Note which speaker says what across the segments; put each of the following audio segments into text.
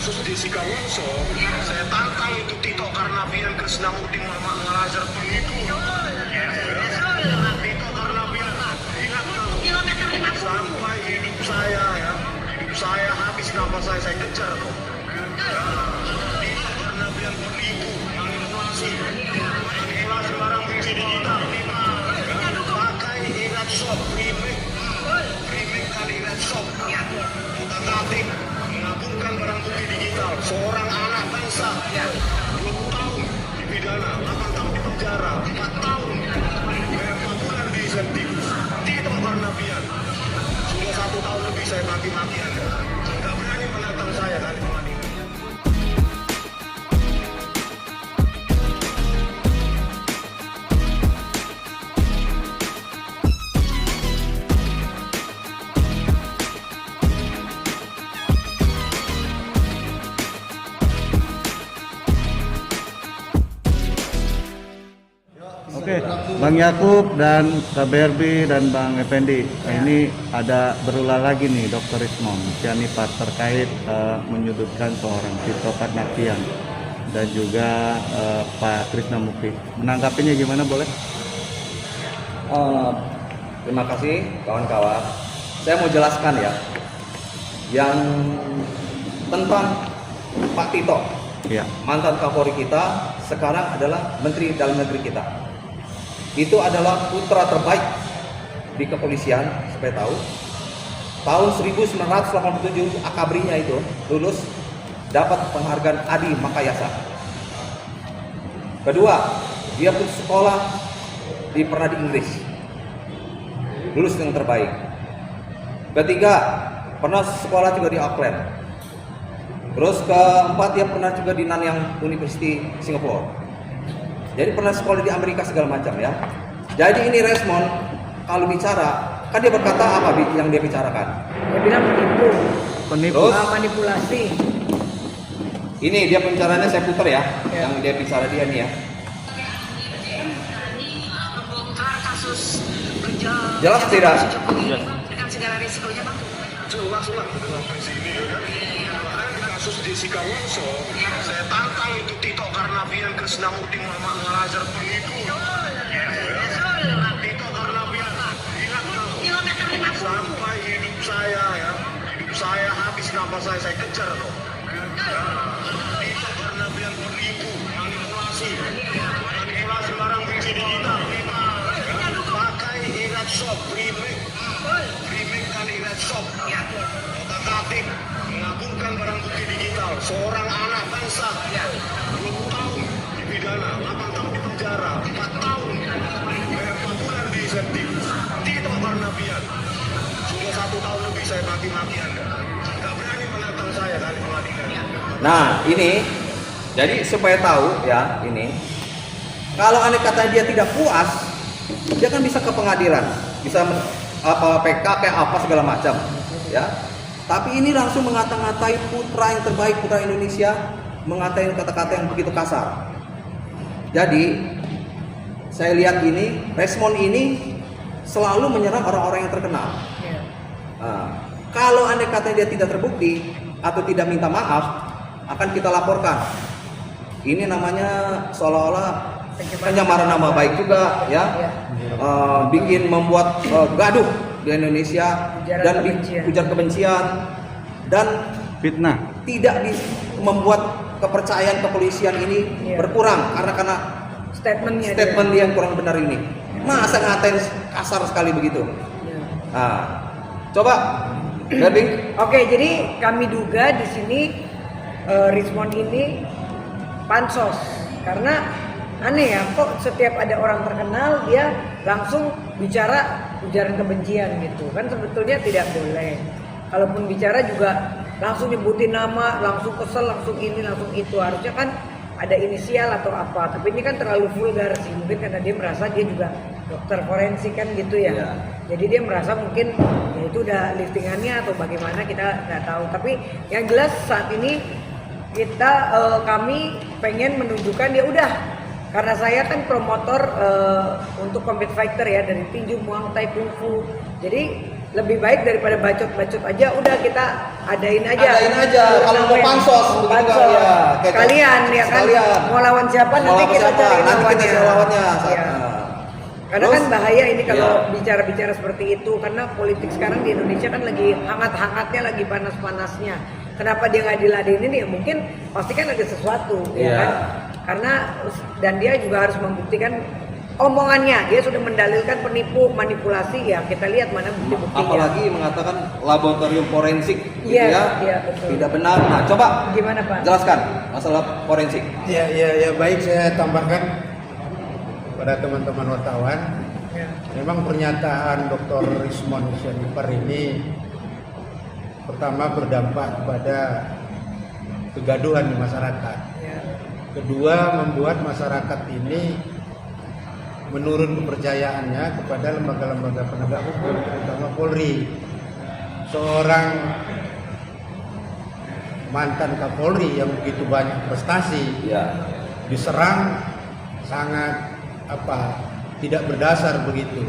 Speaker 1: kasus Jessica Wongso, saya tantang itu Tito Karnavian Krisnamurti Muhammad Al-Azhar penipu. Tito Karnavian, ingat sampai hidup saya habis nafas saya kejar kok. Tito Karnavian penipu, manipulasi barang bukti digital. Pakai Irat Shop, remake kali Irat Shop. Otak-atik mengaburkan barang bukti digital. Seorang anak bangsa 20 tahun dipidana, 8 tahun di penjara, 4 tahun 4 bulan di insentif. Tito Karnavian sudah 1 tahun lebih saya maki-maki Anda. Nggak berani menantang saya kali pengadilan.
Speaker 2: Oke, Bang Yakub dan KBRB dan Bang Effendi, ini ada berulang lagi nih Dr. Rismond Sianipar terkait menyudutkan seorang Tito Karnavian dan juga Pak Krisnamurti. Menanggapinya gimana boleh?
Speaker 3: Terima kasih kawan-kawan. Saya mau jelaskan ya, yang tentang Pak Tito,
Speaker 2: Ya.
Speaker 3: mantan Kapolri kita, sekarang adalah Menteri Dalam Negeri kita. Itu adalah putra terbaik di kepolisian, supaya tahu. Tahun 1987 akabrinya itu lulus, dapat penghargaan Adi Makayasa. Kedua, dia putus sekolah pernah di Inggris, lulus yang terbaik. Ketiga, pernah sekolah juga di Auckland. Terus keempat, dia pernah juga di Nanyang University Singapore. Jadi pernah sekolah di Amerika segala macam ya. Jadi ini Rismond kalau bicara, kan dia berkata apa yang dia bicarakan?
Speaker 4: Dia bilang
Speaker 2: Penipu.
Speaker 3: Terus?
Speaker 4: manipulasi.
Speaker 3: Ini dia pembicaraannya, saya putar ya, yang dia bicara dia nih ya.
Speaker 5: Membongkar kasus berjalan
Speaker 3: Jelas tidak?
Speaker 5: dengan segala risikonya, Bang.
Speaker 1: Jelas lah sampai sini ya kan. Kemarin kasus Jessica Wongso, saya tantang itu Tito Karnavian Krisnamurti Muhammad Al-Azhar penipu. Tito Karnavian, ingat sampai hidup saya habis nafas saya kejar kok. Tito Karnavian penipu, manipulasi barang bukti digital. Pakai Irat Shop, remake kali Irat Shop. Otak-atik mengaburkan barang bukti digital. Seorang anak bangsa 20 tahun dipidana, 8 tahun di penjara, 4 tahun 4 bulan di insentif. Tito Karnavian sudah 1 tahun lebih saya maki-maki Anda. Nggak berani menantang saya kali pengadilan.
Speaker 3: Nah ini, jadi supaya tahu ya ini, kalau andai kata dia tidak puas, dia kan bisa ke pengadilan, bisa apa PK kayak apa segala macam, ya. Tapi ini langsung ngata-ngatai putra yang terbaik, putra Indonesia, mengatain kata-kata yang begitu kasar. Jadi saya lihat ini, Rismond ini selalu menyerang orang-orang yang terkenal. Nah, kalau andai kata dia tidak terbukti atau tidak minta maaf, akan kita laporkan. Ini namanya seolah-olah pencemaran nama baik juga ya, bikin membuat gaduh di Indonesia dan ujar kebencian dan
Speaker 2: Fitnah.
Speaker 3: tidak membuat kepercayaan kepolisian ini berkurang karena
Speaker 4: Statementnya
Speaker 3: statement dia yang kurang benar ini. Masa ngatain kasar sekali begitu? Nah, coba Garbing.
Speaker 4: Oke, jadi kami duga di sini Rismond ini pansos karena aneh ya, kok setiap ada orang terkenal dia langsung bicara ujaran kebencian gitu kan, sebetulnya tidak boleh. Kalaupun bicara juga langsung nyebutin nama, langsung kesel, langsung ini, langsung itu, harusnya kan ada inisial atau apa. Tapi ini kan terlalu vulgar sih, mungkin karena dia merasa dia juga dokter forensik kan gitu ya. Jadi dia merasa mungkin ya itu udah liftingannya atau bagaimana, kita nggak tahu. Tapi yang jelas saat ini kita kami pengen menunjukkan ya udah, karena saya kan promotor untuk combat fighter ya, dari tinju, muay thai, kungfu. Jadi lebih baik daripada bacot-bacot aja, udah kita adain aja.
Speaker 3: Adain aja. Kalau mau pansos, begitu kan,
Speaker 4: pansos.
Speaker 3: ya, kayak
Speaker 4: Kalian ya kan,
Speaker 3: sekalian.
Speaker 4: mau lawan siapa
Speaker 3: Mau
Speaker 4: nanti
Speaker 3: lawan
Speaker 4: kita
Speaker 3: siapa?
Speaker 4: cari
Speaker 3: Nanti kita cari lawannya.
Speaker 4: Iya. Karena
Speaker 3: Terus,
Speaker 4: kan bahaya ini kalau
Speaker 3: iya.
Speaker 4: bicara-bicara seperti itu, karena politik sekarang di Indonesia kan lagi hangat-hangatnya, lagi panas-panasnya. Kenapa dia nggak diladenin ya? Mungkin pasti kan ada sesuatu, ya
Speaker 3: Iya.
Speaker 4: kan? Karena dan dia juga harus membuktikan omongannya. Dia sudah mendalilkan penipu, manipulasi, ya kita lihat mana bukti-buktinya.
Speaker 3: Apalagi mengatakan laboratorium forensik, gitu
Speaker 4: Iya,
Speaker 3: ya,
Speaker 4: iya, betul.
Speaker 3: tidak benar. Nah, coba
Speaker 4: Gimana Pak?
Speaker 3: jelaskan masalah forensik.
Speaker 6: Ya, baik, saya tambahkan pada teman-teman wartawan.
Speaker 4: Ya.
Speaker 6: Memang pernyataan Dr. Rismon Sianipar ini pertama berdampak kepada kegaduhan di masyarakat.
Speaker 4: Ya.
Speaker 6: Kedua, membuat masyarakat ini menurun kepercayaannya kepada lembaga-lembaga penegak hukum, terutama Polri. Seorang mantan Kapolri yang begitu banyak prestasi
Speaker 3: Ya.
Speaker 6: diserang sangat tidak berdasar begitu.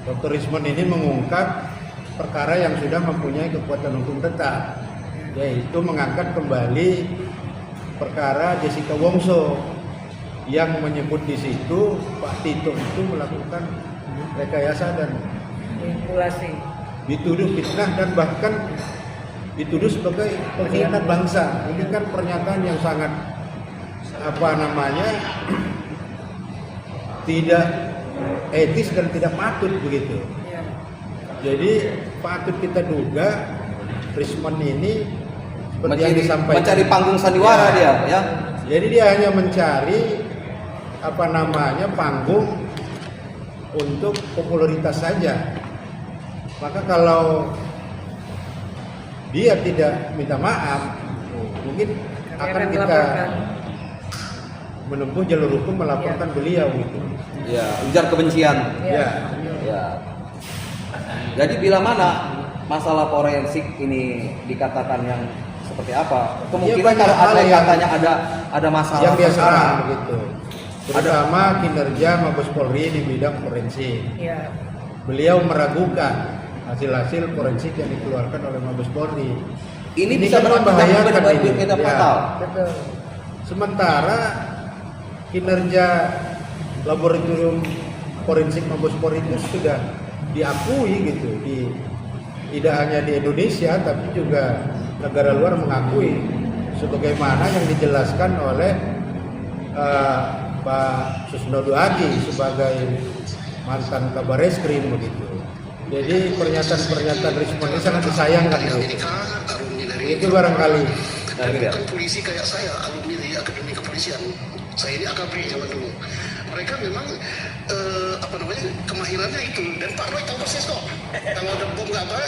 Speaker 6: Dr. Rismon ini mengungkap perkara yang sudah mempunyai kekuatan hukum tetap, yaitu mengangkat kembali perkara Jessica Wongso yang menyebut di situ Pak Tito itu melakukan rekayasa dan
Speaker 4: Manipulasi.
Speaker 6: dituduh fitnah dan bahkan dituduh sebagai pengkhianat bangsa. Ini kan pernyataan yang sangat tidak etis dan tidak patut begitu.
Speaker 4: Ya.
Speaker 6: Jadi patut kita duga Rismon ini seperti yang disampaikan,
Speaker 3: mencari panggung sandiwara dia, ya.
Speaker 6: Jadi dia hanya mencari panggung untuk popularitas saja. Maka kalau dia tidak minta maaf, mungkin akan kita menempuh jalur hukum melaporkan beliau gitu.
Speaker 3: Ya, ujar kebencian.
Speaker 6: Ya.
Speaker 3: Ya. Jadi bila mana masalah forensik ini dikatakan yang seperti apa? Kemungkinan
Speaker 6: banyak
Speaker 3: kalau
Speaker 6: hal
Speaker 3: ada
Speaker 6: yang-
Speaker 3: katanya ada masalah
Speaker 6: Yang dia
Speaker 3: perkara.
Speaker 6: serang begitu. Terutama kinerja Mabes Polri di bidang forensik.
Speaker 4: Ya.
Speaker 6: Beliau meragukan hasil-hasil forensik yang dikeluarkan oleh Mabes Polri.
Speaker 3: Ini
Speaker 6: Ini
Speaker 3: bisa
Speaker 6: kan
Speaker 3: berakibat
Speaker 6: membahayakan
Speaker 3: bagi
Speaker 6: ini.
Speaker 3: kita
Speaker 6: Ya.
Speaker 3: fatal.
Speaker 4: Betul.
Speaker 6: Sementara kinerja laboratorium forensik Mabes Polri itu sudah diakui gitu, tidak hanya di Indonesia tapi juga negara luar mengakui, sebagaimana yang dijelaskan oleh Pak Susnodo Adi sebagai mantan Kabar Eskrim begitu. Jadi pernyataan Rismon ini sangat disayangkan gitu. Itu barangkali.
Speaker 3: Nah, gitu ya.
Speaker 1: Bukan polisi kayak saya, alumni dari Akademi Kepolisian. Saya ini AKP zaman dulu. Mereka memang kemahirannya itu, dan Pak Roy tahu persis kok. Kalau ada bom nggak apa,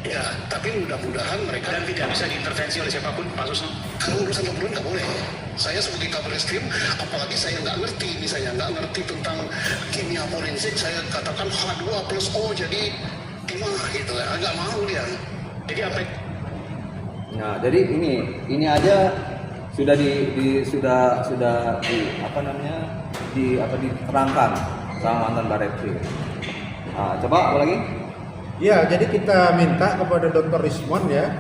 Speaker 1: ya. Tapi mudah-mudahan mereka dan tidak bisa diintervensi oleh siapapun, Pak Susno. Kalau urusan pembunuhan nggak boleh. Saya sebagai kabar eskrim, apalagi saya nggak ngerti, misalnya nggak ngerti tentang kimia forensik, saya katakan H2+O jadi 5 gitu, nggak mau dia. Jadi apa?
Speaker 3: Nah, jadi ini aja sudah diterangkan sama mantan Barreskrim. Nah, coba apa lagi?
Speaker 6: Ya, jadi kita minta kepada Dr. Rismon ya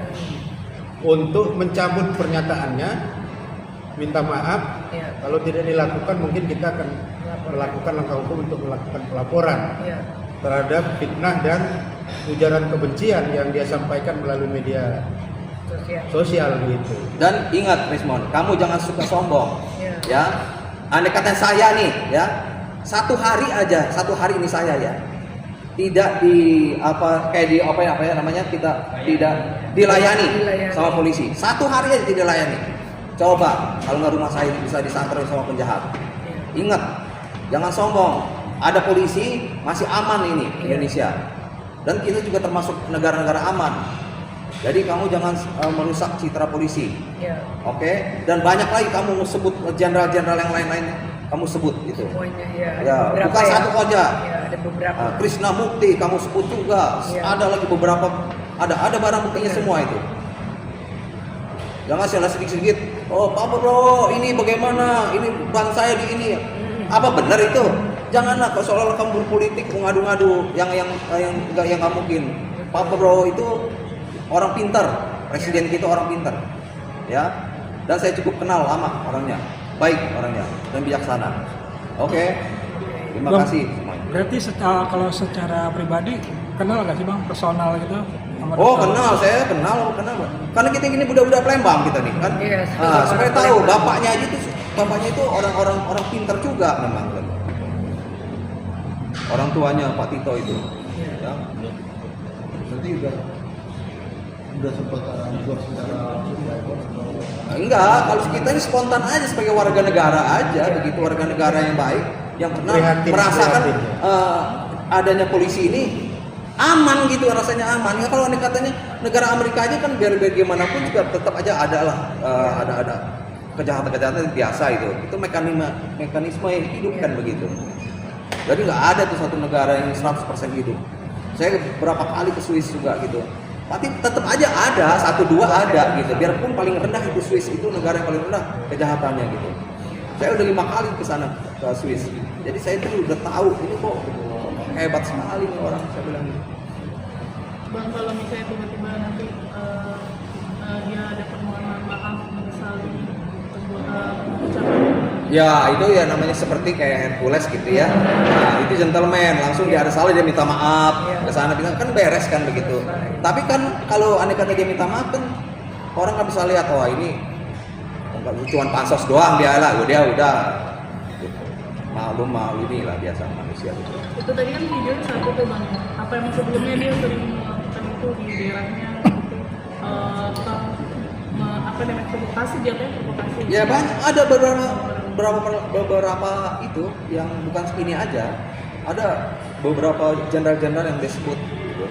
Speaker 6: untuk mencabut pernyataannya, minta maaf.
Speaker 4: Ya.
Speaker 6: Kalau tidak dilakukan, mungkin kita akan melakukan langkah hukum untuk melakukan pelaporan
Speaker 4: Ya.
Speaker 6: terhadap fitnah dan ujaran kebencian yang dia sampaikan melalui media
Speaker 4: Sosial.
Speaker 6: sosial gitu.
Speaker 3: Dan ingat Rismon, kamu jangan suka sombong.
Speaker 4: Ya.
Speaker 3: Ya. Andai kata saya nih, ya. Satu hari ini saya ya. Tidak kita tidak dilayani sama polisi. Satu hari aja tidak dilayani. Coba kalau nggak rumah saya bisa disanterin sama penjahat. Ingat, jangan sombong. Ada polisi masih aman ini Indonesia. Dan kita juga termasuk negara-negara aman. Jadi kamu jangan merusak citra polisi.
Speaker 4: Ya.
Speaker 3: Oke? Dan banyak lagi kamu sebut jenderal-jenderal yang lain-lain kamu sebut itu.
Speaker 4: Semuanya ya.
Speaker 3: Ya,
Speaker 4: Beberapa
Speaker 3: bukan satu aja.
Speaker 4: Ya, ada beberapa.
Speaker 3: Krishna Mukti kamu sebut juga.
Speaker 4: Ya.
Speaker 3: Ada lagi beberapa, ada barang buktinya semua itu. Jangan salah sedikit-sedikit. Oh Pak Bro, ini bagaimana? Ini ban saya di ini. Apa benar itu? Janganlah kalau seolah-olah kamu berpolitik mengadu-ngadu yang nggak mungkin. Pak Prabowo itu orang pintar, presiden kita orang pintar, ya. Dan saya cukup kenal lama orangnya, baik orangnya dan bijaksana. Oke, terima
Speaker 7: Bang,
Speaker 3: kasih semuanya.
Speaker 7: Berarti kalau secara pribadi kenal nggak sih bang, personal gitu? Sama
Speaker 3: Oh
Speaker 7: Dr.
Speaker 3: kenal, saya kenal. Karena kita ini budak-budak Palembang kita nih kan.
Speaker 4: Iya,
Speaker 3: Nah, supaya tahu
Speaker 4: Palembang.
Speaker 3: bapaknya itu orang pintar juga memang. Orang tuanya Pak Tito itu. Ya.
Speaker 6: Berarti udah sempat endorse secara
Speaker 3: Enggak, kalau kita ini spontan aja sebagai warga negara aja, begitu warga negara yang baik, yang pernah merasakan adanya polisi ini aman gitu, rasanya aman. Ya kalau katanya negara Amerika aja kan biar bagaimanapun juga tetap aja ada kejahatan-kejahatan biasa itu mekanisme yang hidup kan begitu. Jadi nggak ada tuh satu negara yang 100% hidup. Saya beberapa kali ke Swiss juga gitu. Tapi tetap aja ada, 1-2 ada gitu. Biarpun paling rendah itu Swiss, itu negara yang paling rendah kejahatannya gitu. Saya udah 5 kali ke sana ke Swiss. Jadi saya tuh udah tahu ini kok hebat sekali nih orang, saya bilang gitu.
Speaker 8: Bang, kalau misalnya tiba-tiba nanti dia ada permohonan maaf menyesal di ucapan.
Speaker 3: Ya itu ya namanya seperti kayak Hercules gitu ya. Nah itu gentleman, langsung dia ada salah dia minta maaf ke sana bilang kan beres kan begitu. Tapi kan kalau andai kata dia minta maaf kan orang kan bisa lihat wah ini cuma pansos doang dia lah, dia udah gitu. Maklum inilah biasa manusia gitu.
Speaker 8: Itu tadi kan video satu tuh bang. Apa yang sebelumnya dia sering melakukan itu di daerahnya gitu. Apa namanya provokasi, jatuhnya provokasi.
Speaker 3: Ya banyak ada beberapa itu yang bukan ini aja. Ada beberapa jenderal-jenderal yang disebut gitu.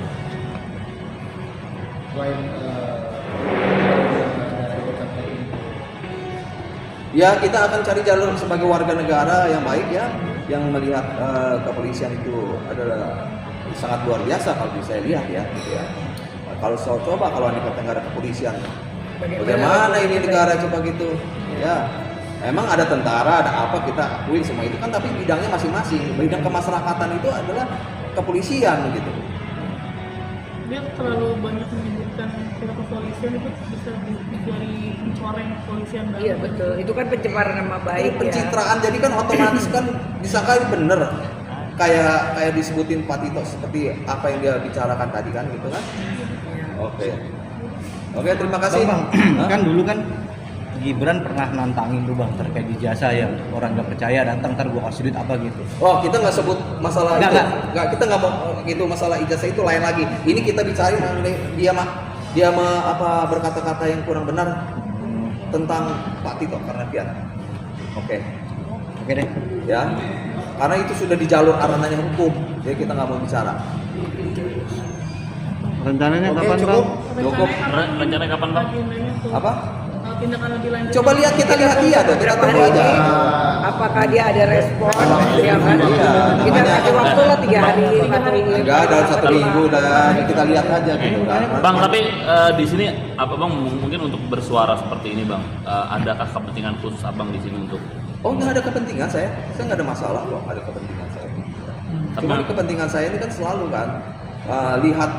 Speaker 6: selain
Speaker 3: Ya kita akan cari jalur sebagai warga negara yang baik ya, yang melihat kepolisian itu adalah sangat luar biasa kalau saya lihat ya, gitu ya. Kalau coba kalau di negara kepolisian, bagaimana ini negara coba gitu, ya. Emang ada tentara, ada apa kita akuin semua itu kan, tapi bidangnya masing-masing. Bidang kemasyarakatan itu adalah kepolisian gitu.
Speaker 8: Dia terlalu banyak menyebutkan pihak kepolisian itu bisa menjadi mencoreng kepolisian.
Speaker 4: Iya betul, itu kan pencemaran nama baik ya.
Speaker 3: Pencitraan jadi kan otomatis kan disangka bener kayak disebutin Pak Tito seperti apa yang dia bicarakan tadi kan gitu kan. Oke, terima kasih.
Speaker 2: Bang, kan dulu kan Gibran pernah nantangin tuh bang terkait ijazah yang orang nggak percaya datang ntar gua kasih duit apa gitu.
Speaker 3: Oh kita nggak sebut masalah
Speaker 2: Nggak,
Speaker 3: itu.
Speaker 2: nggak.
Speaker 3: Nggak, kita nggak mau gitu masalah ijazah itu lain lagi. Ini kita bicara mengenai dia berkata-kata yang kurang benar tentang Pak Tito Karnavian. Oke
Speaker 2: Oke deh.
Speaker 3: ya, karena itu sudah di jalur ranahnya hukum, jadi kita nggak mau bicara.
Speaker 2: Rencananya
Speaker 3: Oke,
Speaker 2: kapan
Speaker 3: cukup.
Speaker 2: bang?
Speaker 3: Cukup.
Speaker 9: Rencananya kapan bang?
Speaker 3: Apa?
Speaker 8: Tindakan lebih lanjut.
Speaker 3: Coba lihat kita lihat dia tuh, kita tunggu aja.
Speaker 4: Apakah dia ada respon? Ya kan?
Speaker 3: Iya,
Speaker 4: Kita
Speaker 3: namanya-
Speaker 4: kasih waktu lah 3 hari, 4 hari.
Speaker 3: Enggak, dalam 1 minggu dan kita lihat aja gitu kan.
Speaker 9: Bang, tapi di sini apa bang mungkin untuk bersuara seperti ini bang, adakah kepentingan khusus abang di sini untuk?
Speaker 3: Oh nggak ada kepentingan saya nggak ada masalah kok ada kepentingan saya. Cuma kepentingan saya ini kan selalu kan lihat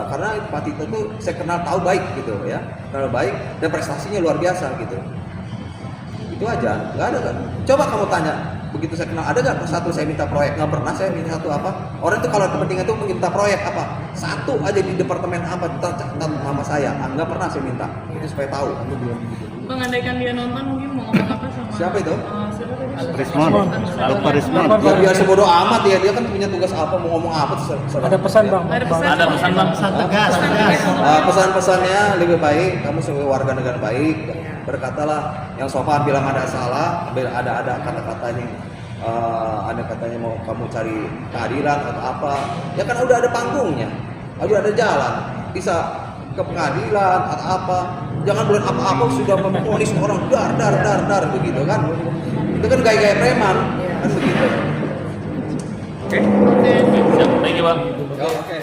Speaker 3: karena Pak Tito itu saya kenal tahu baik gitu ya, kenal baik dan prestasinya luar biasa gitu. Itu aja, nggak ada kan. Coba kamu tanya, begitu saya kenal ada nggak satu saya minta proyek? Nggak pernah saya minta satu apa. Orang itu kalau kepentingan itu minta proyek apa? Satu aja di departemen apa tercatat nama saya, nggak pernah saya minta. Itu supaya tahu.
Speaker 8: Bang, andaikan dia nonton mungkin mau ngomong apa sama
Speaker 3: Siapa itu?
Speaker 8: Siapa tadi?
Speaker 2: Rismon, Dr. Rismon.
Speaker 3: Ya biar sebodoh amat ya, dia kan punya tugas apa mau ngomong apa terserah.
Speaker 7: Ada pesan bang.
Speaker 8: Ada pesan.
Speaker 9: Ada pesan bang?
Speaker 3: Pesan-pesannya lebih baik kamu sebagai warga negara baik berkatalah yang sopan, bilang ada salah, ada kata-kata yang ada katanya mau kamu cari keadilan atau apa, ya kan udah ada panggungnya, udah ada jalan, bisa ke pengadilan atau apa. Jangan bulan apa-apa sudah memvonis orang dar begitu kan. Itu kan gaya-gaya preman kan begitu.
Speaker 9: Oke. Siap, thank you bang.
Speaker 3: Oke.